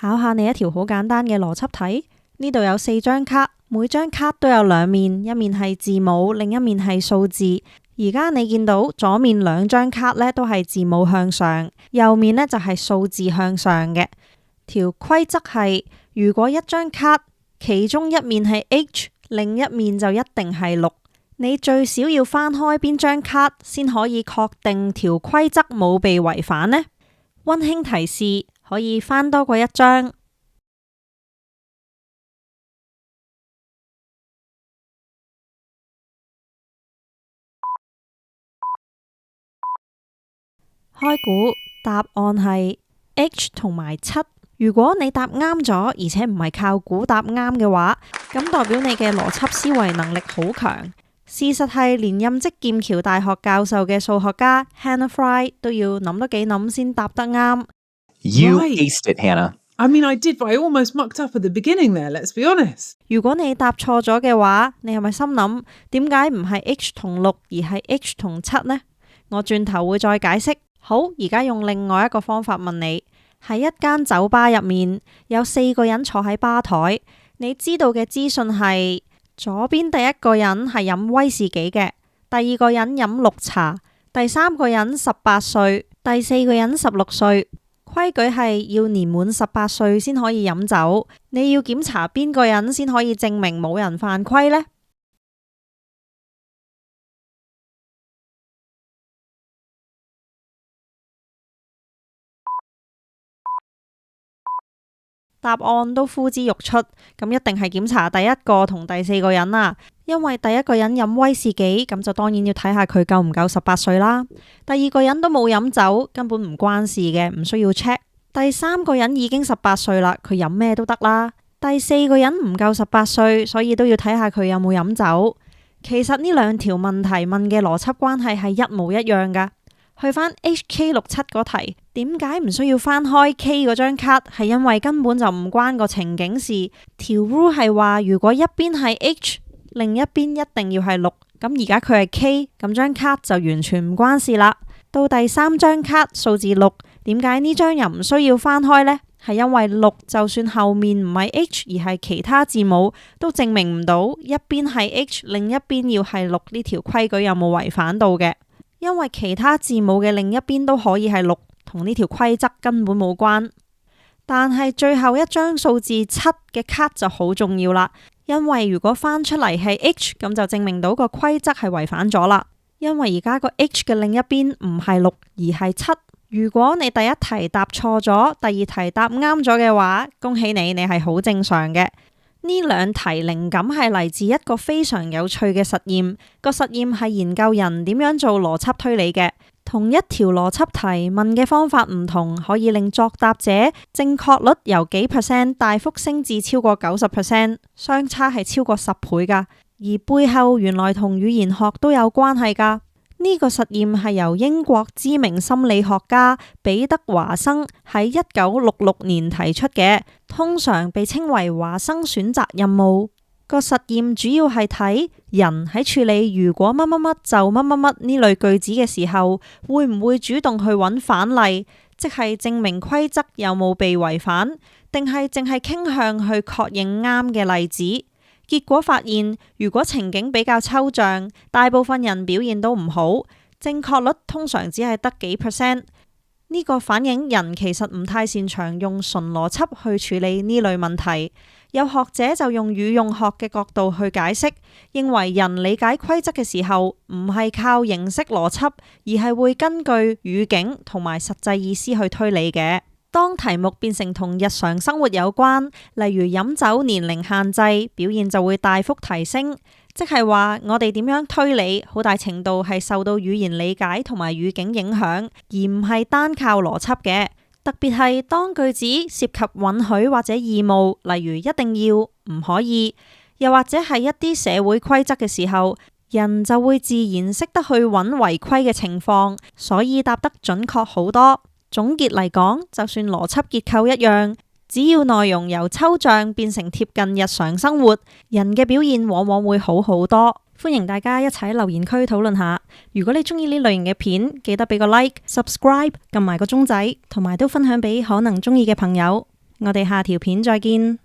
考下你一條好簡單嘅邏輯題。呢度有4張卡，每張卡都有兩面，一面係字母，另一面係數字。而家你見到左面2張卡呢都係字母向上，右面呢就係數字向上嘅。條規則係，如果一張卡其中一面係 H， 另一面就一定係6。你最少要翻開邊張卡先可以確定條規則冇被違反呢？溫馨提示，可以翻多過一張。開估，答案係 H 同埋7。如果你答啱咗，而且唔係靠估答啱嘅話，咁代表你嘅邏輯思維能力好強。事實係連任職劍橋大學教授嘅數學家 Hannah Fry 都要諗多幾諗先答得啱。You Right. aced it, Hannah. I mean, I did, but I almost mucked up at the beginning there, let's be honest. 如果你答錯咗嘅話，你係咪心諗點解唔係 H 同6而係 H 同7呢？我轉頭會再解釋。好，而家用另外一個方法問你。喺一間酒吧入面，有4個人坐喺吧台。你知道嘅資訊係，左邊第一個人係飲威士忌嘅，第二個人飲綠茶，第三個人18歲，第四個人16歲。規矩係要年滿18歲先可以飲酒。你要檢查邊個人先可以證明冇人犯規呢？答案都呼之欲出，咁一定係檢查第一個同第4個人啦。因為第一個人飲威士忌，咁就當然要睇下佢夠唔夠18歲啦。第二個人都冇飲酒，根本唔關事嘅，唔需要 check。第三個人已經18歲啦，佢飲咩都得啦。第4個人唔夠18歲，所以都要睇下佢有冇飲酒。其實呢2條問題問嘅邏輯關係係一模一樣噶。去返 HK67 嗰題，點解唔需要翻開 K 嗰張卡？係因為根本就唔關個情景事。條 rule 係話，如果一邊係 H， 另一邊一定要係6。咁而家佢係 K， 咁張卡就完全唔關事啦。到第3張卡數字6，點解呢張又唔需要翻開呢？係因為6就算後面唔係 H 而係其他字母，都證明唔到一邊係 H， 另一邊要係6呢條規矩有冇違反到嘅。因為其他字母嘅另一邊都可以係6，同呢條規則根本冇關。但係最後一張數字7嘅卡就好重要啦，因為如果翻出嚟係 H， 咁就證明到個規則係違反咗啦。因為而家個 H 嘅另一邊唔係6而係7。如果你第一題答錯咗，第二題答啱咗嘅話，恭喜你，你係好正常嘅。呢2題靈感係嚟自一個非常有趣嘅實驗，個實驗係研究人點樣做邏輯推理嘅。同一條邏輯題問嘅方法唔同，可以令作答者正確率由幾%大幅升至超過90%，相差係超過10倍噶。而背後原來同語言學都有關係噶。呢個實驗係由英國知名心理學家彼得華生喺1966年提出嘅，通常被稱為華生選擇任務。個實驗主要係睇人喺處理如果乜乜乜就乜乜乜呢類句子嘅時候，會唔會主動去揾反例，即係證明規則有冇被違反，定係淨係傾向去確認啱嘅例子。結果發現，如果情景比較抽象，大部分人表現都唔好，正確率通常只係得幾%。呢個反映人其實唔太擅長用純邏輯去處理呢類問題。有學者就用語用學嘅角度去解釋，認為人理解規則嘅時候，唔係靠形式邏輯，而係會根據語境同埋實際意思去推理嘅。當題目變成同日常生活有關，例如飲酒年齡限制，表現就會大幅提升。即係話我哋點樣推理，好大程度係受到語言理解同埋語境影響，而唔係單靠邏輯嘅。特別係當句子涉及允許或者義務，例如一定要、唔可以，又或者係一啲社會規則嘅時候，人就會自然識得去揾違規嘅情況，所以答得準確好多。總結嚟講，就算邏輯結構一樣，只要內容由抽象變成貼近日常生活，人嘅表現往往會好好多。歡迎大家一齊喺留言區討論下。如果你中意呢類型嘅片，記得俾個 like、subscribe、撳埋個鐘仔，同埋都分享俾可能中意嘅朋友。我哋下條片再見。